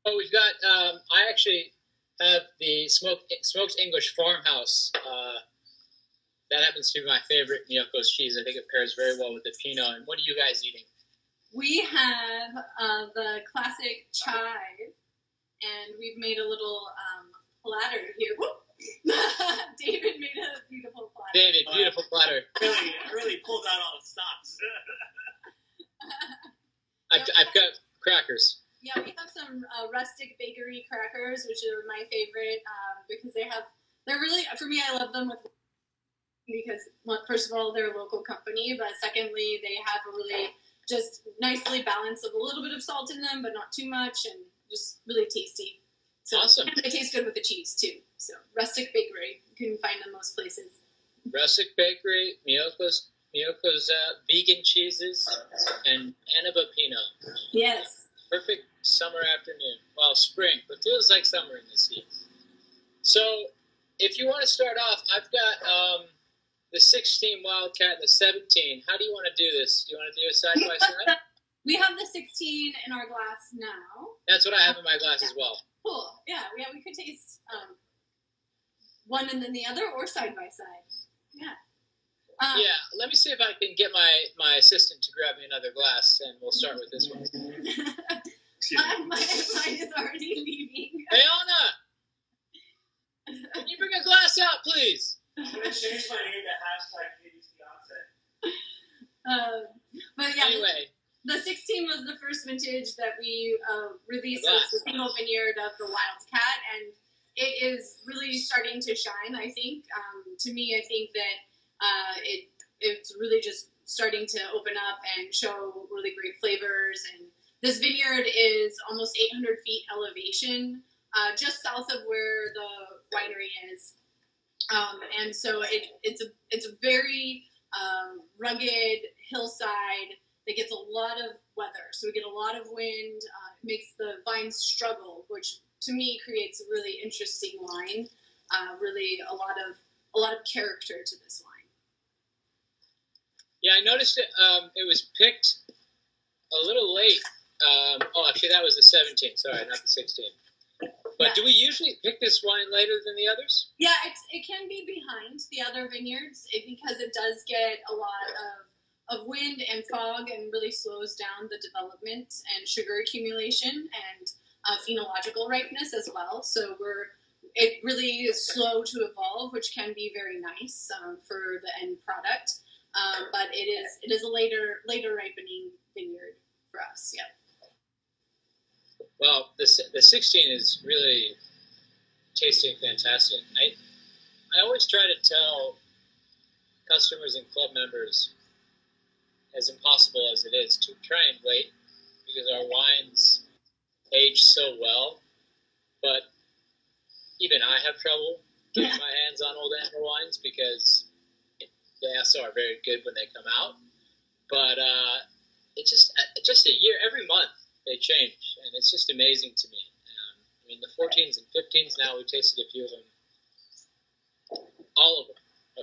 Oh, we've got. I actually have the smoked English farmhouse. That happens to be my favorite Miyoko's cheese. I think it pairs very well with the Pinot. And what are you guys eating? We have the classic chive, and we've made a little platter here. David made a beautiful platter. David, beautiful platter. Really pulled out all the stops. I've got crackers. Yeah, we have some rustic bakery crackers, which are my favorite because they're really, for me, I love them because, well, first of all, they're a local company, but secondly, they have a really just nicely balanced of a little bit of salt in them, but not too much, and just really tasty. So, awesome. They taste good with the cheese, too. So, Rustic Bakery, you can find them most places. Rustic Bakery, Miyoko's vegan cheeses, and Anaba Pinot. Yes. Perfect summer afternoon. Well, spring, but feels like summer in this heat. So, if you want to start off, I've got the 16 Wildcat and the 17. How do you want to do this? Do you want to do it side by side? We have the 16 in our glass now. That's what I have in my glass as well. Cool. Yeah, we could taste one and then the other, or side by side. Yeah. Yeah, let me see if I can get my assistant to grab me another glass, and we'll start with this one. Mine is already leaving. Hey, Anna! Can you bring a glass out, please? I'm going to change my name to #Katie's fiance. But yeah, anyway. The 16 was the first vintage that we released as the single vineyard of the Wildcat, and it is really starting to shine, I think. To me, I think that it's really just starting to open up and show really great flavors. And this vineyard is almost 800 feet elevation, just south of where the winery is. And so it's a very rugged hillside that gets a lot of weather. So we get a lot of wind. It makes the vines struggle, which to me creates a really interesting wine. Really a lot of character to this wine. Yeah, I noticed it was picked a little late. Actually, that was the 17. Sorry, not the 16. But do we usually pick this wine later than the others? Yeah, it can be behind the other vineyards because it does get a lot of wind and fog and really slows down the development and sugar accumulation and phenological ripeness as well. So it really is slow to evolve, which can be very nice for the end product. But it is a later ripening vineyard for us. Yeah. Well, the 16 is really tasting fantastic. I always try to tell customers and club members, as impossible as it is, to try and wait because our wines age so well. But even I have trouble getting my hands on old amber wines because they also are very good when they come out. But it's just a year, every month they change, and it's just amazing to me. I mean, the 14s and 15s now, we've tasted a few of them, all of them,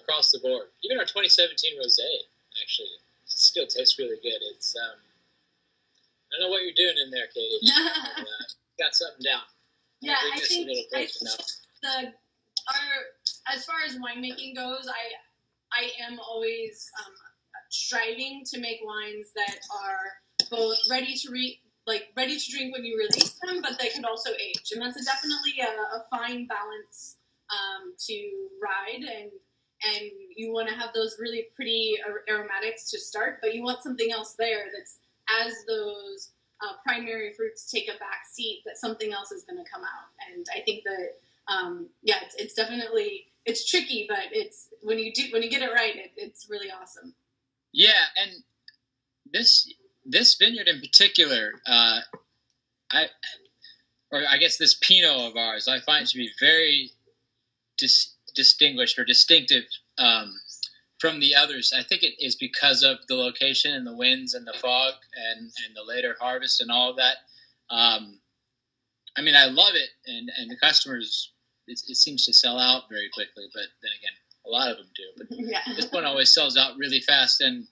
across the board. Even our 2017 Rosé, actually, still tastes really good. It's I don't know what you're doing in there, Katie. Got something down. Yeah, I think as far as winemaking goes, I am always striving to make wines that are both ready to drink when you release them, but they could also age, and that's definitely a fine balance to ride. And you want to have those really pretty aromatics to start, but you want something else there that's, as those primary fruits take a back seat, that something else is going to come out. And I think that it's definitely, it's tricky, but it's when you get it right, it's really awesome. Yeah, and this vineyard in particular, I guess this Pinot of ours, I find to be very distinguished or distinctive from the others. I think it is because of the location and the winds and the fog and the later harvest and all of that. I mean, I love it, and the customers, it seems to sell out very quickly, but then again, a lot of them do. But this one always sells out really fast, and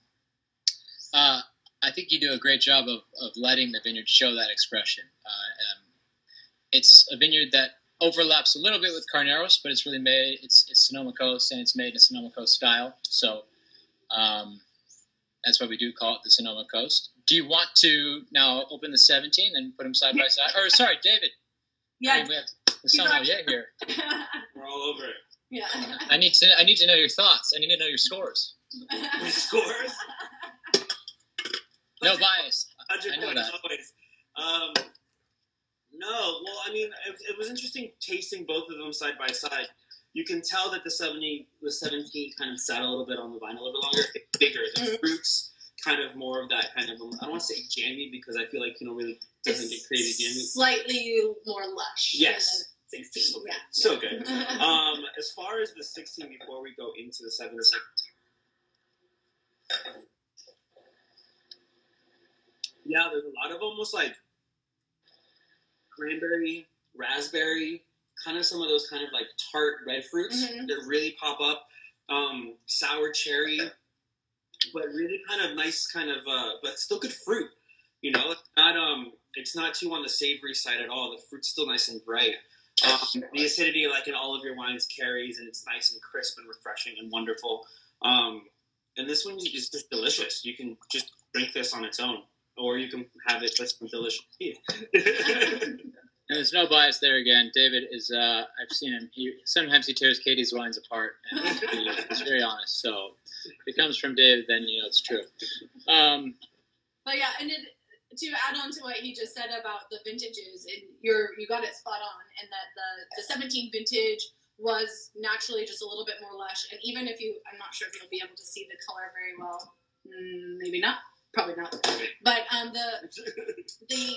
I think you do a great job of letting the vineyard show that expression. it's a vineyard that overlaps a little bit with Carneros, but it's really made. It's Sonoma Coast, and it's made in a Sonoma Coast style. So that's why we do call it the Sonoma Coast. Do you want to now open the 17 and put them side by side? Or sorry, David. Yeah, I mean, we have the sommelier here. We're all over it. Yeah. I need to know your thoughts. I need to know your scores. My scores? No bias. 100 I know points that. always. No, well, I mean, it was interesting tasting both of them side by side. You can tell that the 17 kind of sat a little bit on the vine a little bit longer. It's bigger. The fruits kind of more of that kind of, I don't want to say jammy because I feel like Pinot really doesn't get crazy jammy. Slightly more lush. Yes. Than the 16. Yeah. So good. As far as the 16, before we go into the 17, yeah, there's a lot of almost like cranberry, raspberry, kind of some of those kind of like tart red fruits that really pop up. Sour cherry, but really kind of nice, kind of, but still good fruit. You know, it's not too on the savory side at all. The fruit's still nice and bright. The acidity, like in all of your wines, carries, and it's nice and crisp and refreshing and wonderful. And this one is just delicious. You can just drink this on its own, or you can have it with some delicious tea. And there's no bias there again. David is, I've seen him, sometimes he tears Katie's wines apart, and he's very honest. So if it comes from David, then you know it's true. But yeah, and to add on to what he just said about the vintages, and you got it spot on, and that the 17 vintage was naturally just a little bit more lush. And even if I'm not sure if you'll be able to see the color very well. Maybe not. Probably not. But the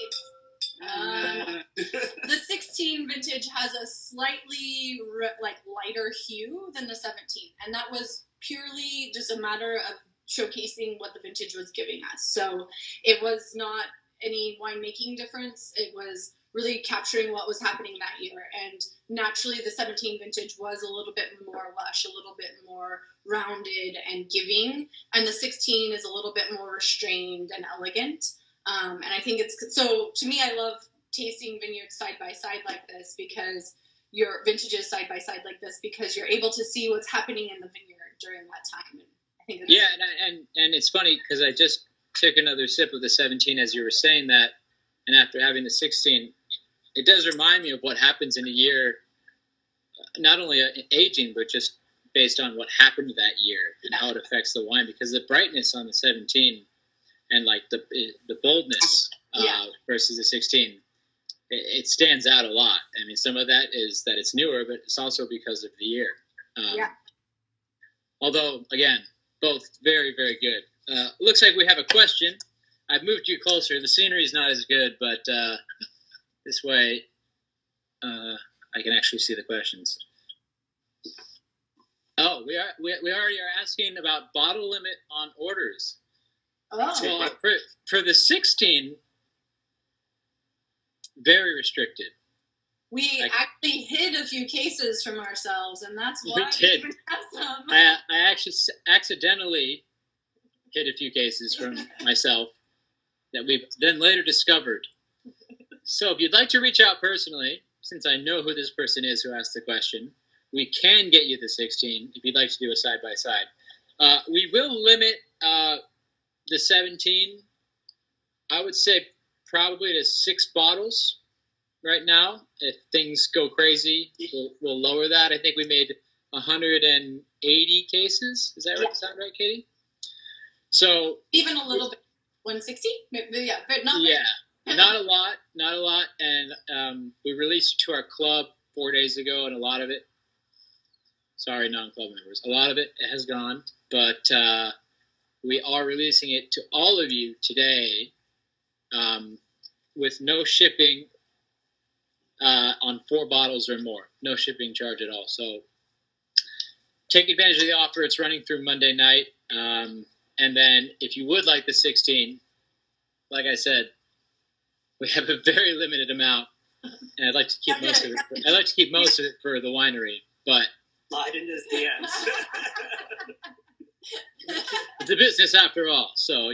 16 vintage has a slightly lighter hue than the 17, and that was purely just a matter of showcasing what the vintage was giving us. So it was not any winemaking difference. It was really capturing what was happening that year. And naturally, the 17 vintage was a little bit more lush, a little bit more rounded and giving. And the 16 is a little bit more restrained and elegant. And I think so to me, I love tasting vineyards side by side like this, because your vintages side by side like this, because you're able to see what's happening in the vineyard during that time. And I think and it's funny because I just took another sip of the 17 as you were saying that, and after having the 16, it does remind me of what happens in a year, not only aging, but just based on what happened that year and how it affects the wine, because the brightness on the 17 and like the boldness versus the 16, it stands out a lot. I mean, some of that is that it's newer, but it's also because of the year. Although, again, both very, very good. Looks like we have a question. I've moved you closer. The scenery is not as good, but this way I can actually see the questions. Oh, we already are asking about bottle limit on orders. Oh. So for the 16, very restricted. We actually hid a few cases from ourselves, and that's why we did. We have some. I actually accidentally hid a few cases from myself that we've then later discovered. So if you'd like to reach out personally, since I know who this person is who asked the question, we can get you the 16 if you'd like to do a side-by-side. We will limit the 17, I would say probably to 6 bottles right now. If things go crazy, we'll lower that. I think we made 180 cases. Is that right? Sound right, Katie? So even a little bit, 160? Yeah, but not not a lot. And we released it to our club 4 days ago, and a lot of it, sorry, non-club members, a lot of it has gone. But we are releasing it to all of you today with no shipping on 4 bottles or more. No shipping charge at all. So take advantage of the offer. It's running through Monday night. And then if you would like the 16, like I said, we have a very limited amount, and I'd like to keep most of it. I'd like to keep most of it for the winery, but slide into his DMs. It's a business after all, so,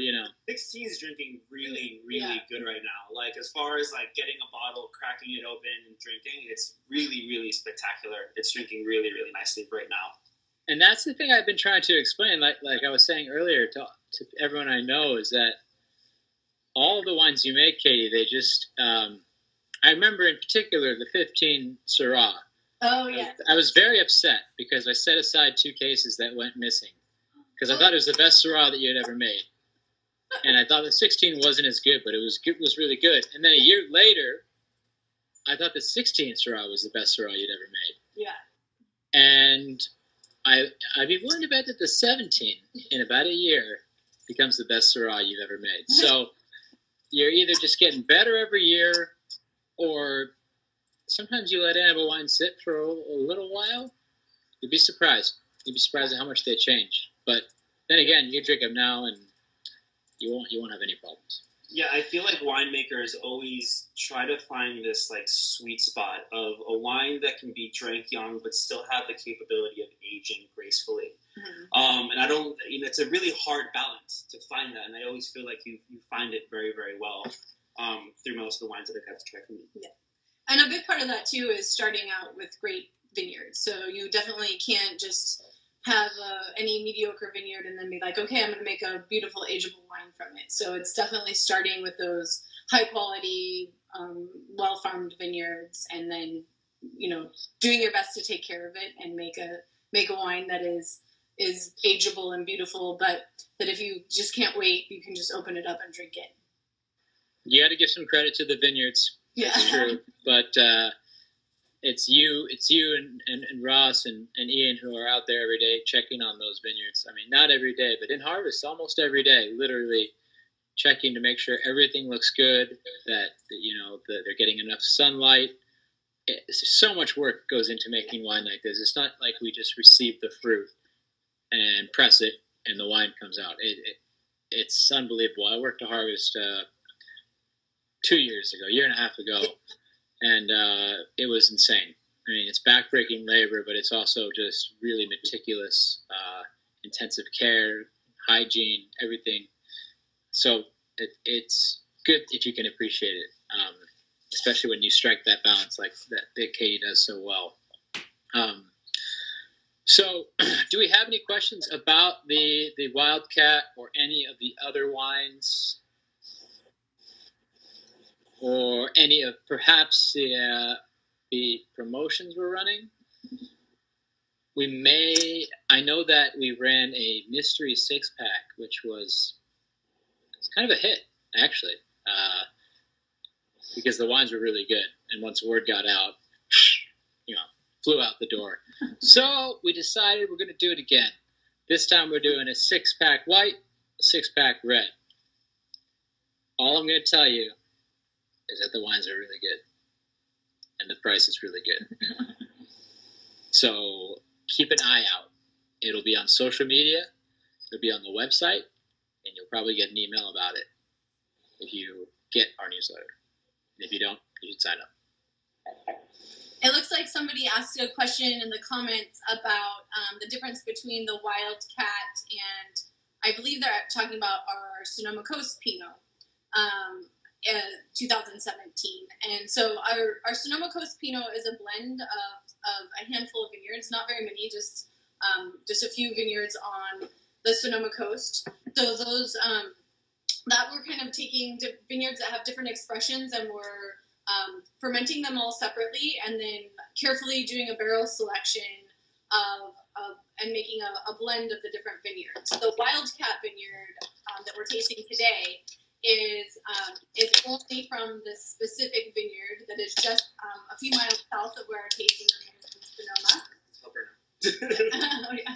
16 is drinking really, really good right now. Like, as far as, like, getting a bottle, cracking it open, and drinking, it's really, really spectacular. It's drinking really, really nicely right now. And that's the thing I've been trying to explain, like I was saying earlier to everyone I know, is that all of the wines you make, Katie, they just, I remember in particular the 15 Syrah. Oh, yeah. I was very upset because I set aside 2 cases that went missing. Because I thought it was the best Syrah that you had ever made. And I thought the 16 wasn't as good, but it was really good. And then a year later, I thought the 16 Syrah was the best Syrah you'd ever made. Yeah. And I'd be willing to bet that the 17, in about a year, becomes the best Syrah you've ever made. So you're either just getting better every year, or sometimes you let Anaba wine sit for a little while. You'd be surprised. You'd be surprised at how much they change. But then again, you drink them now, and you won't have any problems. Yeah, I feel like winemakers always try to find this like sweet spot of a wine that can be drank young but still have the capability of aging gracefully. Mm-hmm. And I don't, it's a really hard balance to find that, and I always feel like you find it very, very well through most of the wines that I've had to try from you. Yeah, and a big part of that too is starting out with great vineyards. So you definitely can't just have any mediocre vineyard and then be like, okay, I'm going to make a beautiful ageable wine from it. So it's definitely starting with those high quality, well farmed vineyards, and then doing your best to take care of it and make a wine that is ageable and beautiful, but that if you just can't wait, you can just open it up and drink it. You got to give some credit to the vineyards. Yeah, it's true, but. It's you and Ross and Ian who are out there every day checking on those vineyards. I mean, not every day, but in harvest, almost every day, literally checking to make sure everything looks good, that they're getting enough sunlight. So much work goes into making wine like this. It's not like we just receive the fruit and press it and the wine comes out. It's unbelievable. I worked a harvest 2 years ago, a year and a half ago. And it was insane. I mean, it's backbreaking labor, but it's also just really meticulous, intensive care, hygiene, everything. So it's good if you can appreciate it, especially when you strike that balance like that Katie does so well. So do we have any questions about the Wildcat or any of the other wines? Or any of perhaps the promotions we're running? I know that we ran a mystery 6-pack, which was kind of a hit, actually, because the wines were really good. And once word got out, flew out the door. So we decided we're going to do it again. This time we're doing a 6-pack white, a 6-pack red. All I'm going to tell you is that the wines are really good, and the price is really good. So keep an eye out. It'll be on social media, it'll be on the website, and you'll probably get an email about it if you get our newsletter. And if you don't, you should sign up. It looks like somebody asked a question in the comments about the difference between the Wildcat and, I believe they're talking about our Sonoma Coast Pinot. 2017, and so our Sonoma Coast Pinot is a blend of a handful of vineyards, not very many, just a few vineyards on the Sonoma Coast. So those that we're kind of taking vineyards that have different expressions, and we're fermenting them all separately, and then carefully doing a barrel selection and making a blend of the different vineyards. The Wildcat vineyard that we're tasting today is only from this specific vineyard that is just a few miles south of where our tasting room is in Sonoma. Oh, yeah.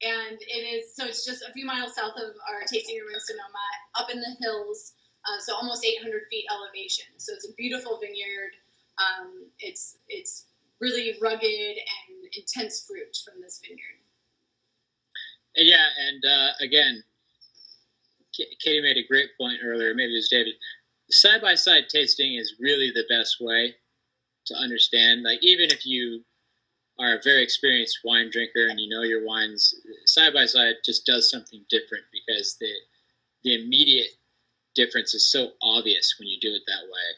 And it is, so it's just a few miles south of our tasting room in Sonoma, up in the hills, so almost 800 feet elevation. So it's a beautiful vineyard. It's really rugged and intense fruit from this vineyard. And yeah, and again, Katie made a great point earlier, maybe it was David. Side-by-side tasting is really the best way to understand. Like, even if you are a very experienced wine drinker and you know your wines, side by side just does something different because the immediate difference is so obvious when you do it that way.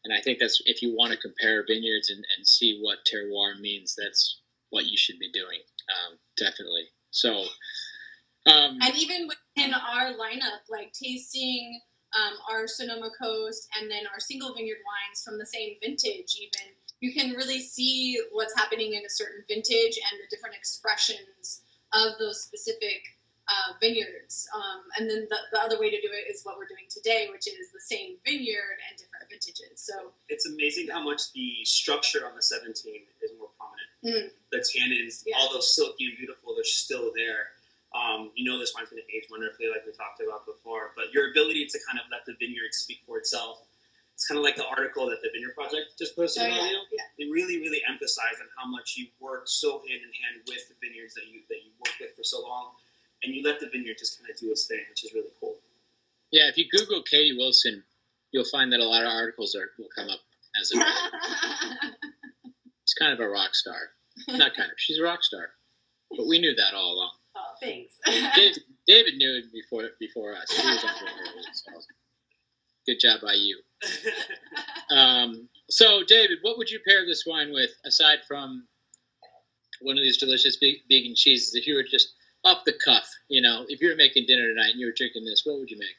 And I think that's, if you want to compare vineyards and see what terroir means, that's what you should be doing. Definitely. So, and even within our lineup, like tasting our Sonoma Coast and then our single vineyard wines from the same vintage, even, you can really see what's happening in a certain vintage and the different expressions of those specific vineyards. And then the other way to do it is what we're doing today, which is the same vineyard and different vintages. So it's amazing how much the structure on the 17 is more prominent. The tannins, all those silky and beautiful, they're still there. You know this wine's going to age wonderfully, like we talked about before. But your ability to kind of let the vineyard speak for itself, it's kind of like the article that the Vineyard Project just posted about you. Yeah. They really, really emphasize on how much you work so hand in hand with the vineyards that you worked with for so long. And you let the vineyard just kind of do its thing, which is really cool. Yeah, if you Google Katy Wilson, you'll find that a lot of articles will come up as a She's kind of a rock star. Not kind of. She's a rock star. But we knew that all along. Oh, thanks. David knew it before us. He was on board, so good job by you. So, David, what would you pair this wine with, aside from one of these delicious vegan cheeses? If you were just off the cuff, you know, if you were making dinner tonight and you were drinking this, what would you make?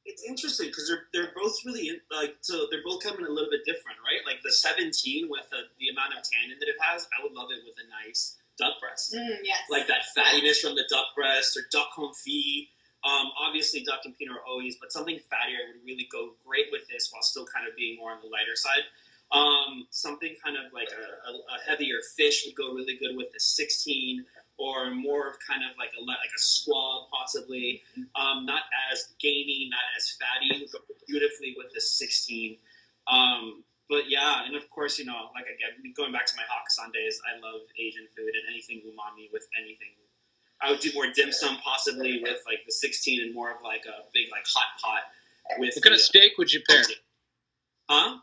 It's interesting because they're both really so they're both coming a little bit different, right? Like the 17 with the amount of tannin that it has, I would love it with a nice duck breast. Yes. Like that fattiness from the duck breast or duck confit. Obviously, duck and pinot are always, but something fattier would really go great with this while still kind of being more on the lighter side. Something kind of like a heavier fish would go really good with the 16, or more of kind of like a squab possibly. Not as gamey, not as fatty, would go beautifully with the 16. But yeah, and of course, you know, like again, going back to my Hakkasan days, I love Asian food and anything umami with anything. I would do more dim sum possibly with like the 16 and more of like a big like hot pot with. What kind of steak would you pair? Huh?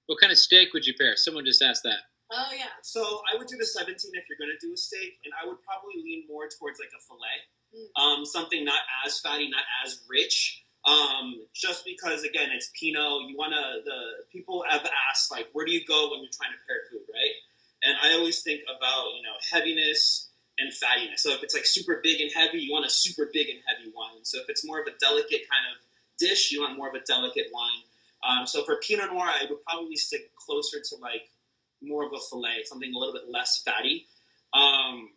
What kind of steak would you pair? Someone just asked that. Oh yeah. So I would do the 17 if you're going to do a steak, and I would probably lean more towards like a fillet. Something not as fatty, not as rich. Just because again, it's Pinot. You want to. The people have asked like, where do you go when you're trying to pair food, right? And I always think about heaviness and fattiness. So if it's like super big and heavy, you want a super big and heavy wine. So if it's more of a delicate kind of dish, you want more of a delicate wine. So for Pinot Noir, I would probably stick closer to like more of a fillet, something a little bit less fatty.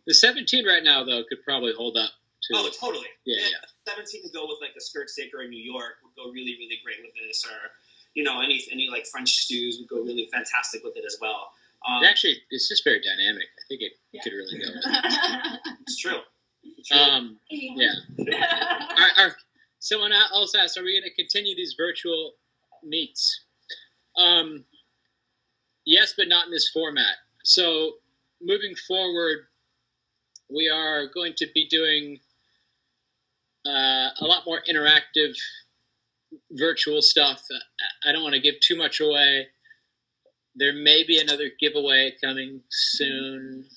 The 17 right now, though, could probably hold up. Oh, totally. Yeah. 17 to go with like a skirt steak or a New York would go really, really great with this. Or, any like French stews would go really fantastic with it as well. Actually, it's just very dynamic. I think it could really go. It's true. Yeah. Someone else asked, are we going to continue these virtual meets? Yes, but not in this format. So moving forward, we are going to be doing a lot more interactive virtual stuff. I don't want to give too much away. There may be another giveaway coming soon,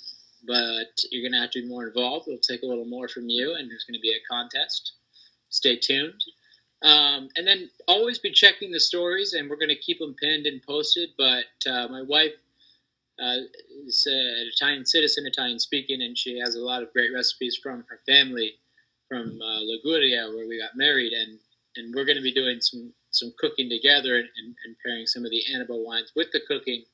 but you're going to have to be more involved. We'll take a little more from you, and there's going to be a contest. Stay tuned. And then always be checking the stories, and we're going to keep them pinned and posted. But my wife is an Italian citizen, Italian speaking, and she has a lot of great recipes from her family from Liguria, where we got married, and we're going to be doing some cooking together and pairing some of the Anaba wines with the cooking,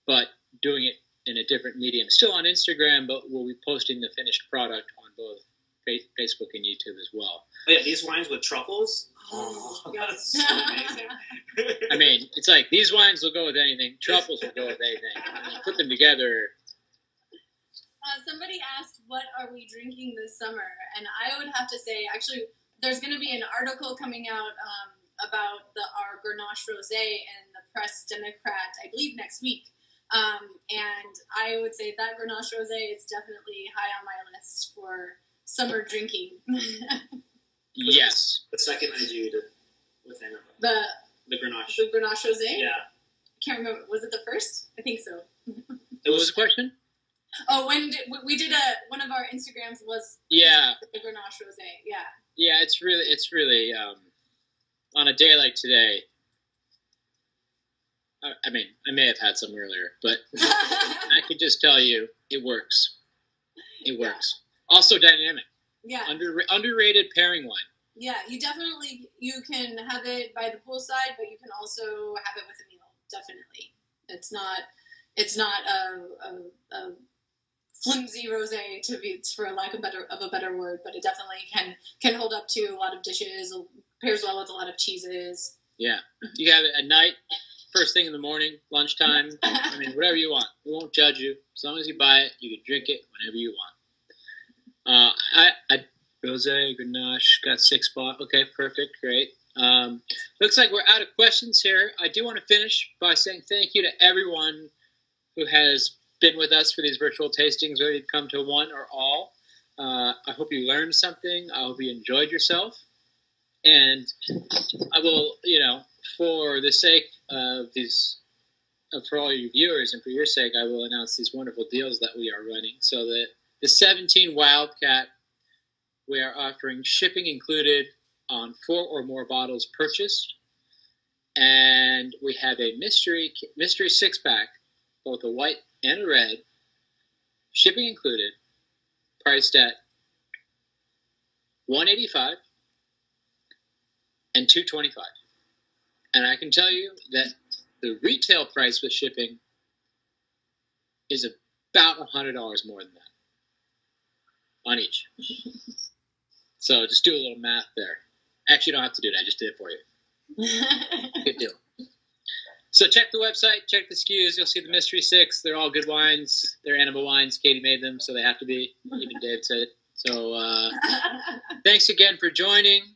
but doing it in a different medium. Still on Instagram, but we'll be posting the finished product on both Facebook and YouTube as well. Oh yeah, these wines with truffles? Oh, that's so amazing. I mean, it's like these wines will go with anything. Truffles will go with anything. And you put them together. Somebody asked, what are we drinking this summer? And I would have to say, actually, there's going to be an article coming out about our Grenache Rosé in the Presse Democrate, I believe, next week. And I would say that Grenache Rosé is definitely high on my list for summer drinking. Yes. The second I viewed it with Anaba. The Grenache. The Grenache Rosé? Yeah. I can't remember. Was it the first? I think so. What was the question? Oh, we did one of our Instagrams was the Grenache Rosé. Yeah, it's really on a day like today. I mean, I may have had some earlier, but I can just tell you it works. It works. Also dynamic. Yeah. Underrated pairing wine. Yeah, you can have it by the poolside, but you can also have it with a meal. Definitely, it's not a flimsy rosé for lack of a better word, but it definitely can hold up to a lot of dishes. Pairs well with a lot of cheeses. Yeah, you have it at night, first thing in the morning, lunchtime. I mean, whatever you want. We won't judge you as long as you buy it. You can drink it whenever you want. I rosé, Grenache, got 6 bottles. Okay, perfect, great. Looks like we're out of questions here. I do want to finish by saying thank you to everyone who has been with us for these virtual tastings, whether you've come to one or all. I hope you learned something. I hope you enjoyed yourself. And I will, for the sake of for all your viewers and for your sake, I will announce these wonderful deals that we are running. So that the 17 Wildcat, we are offering shipping included on 4 or more bottles purchased. And we have a mystery 6-pack, both a white and a red, shipping included, priced at $185 and $225. And I can tell you that the retail price with shipping is about $100 more than that on each. So just do a little math there. Actually, you don't have to do it. I just did it for you. Good deal. So check the website, check the SKUs. You'll see the Mystery 6. They're all good wines. They're Anaba wines. Katy made them, so they have to be. Even Dave said it. So thanks again for joining.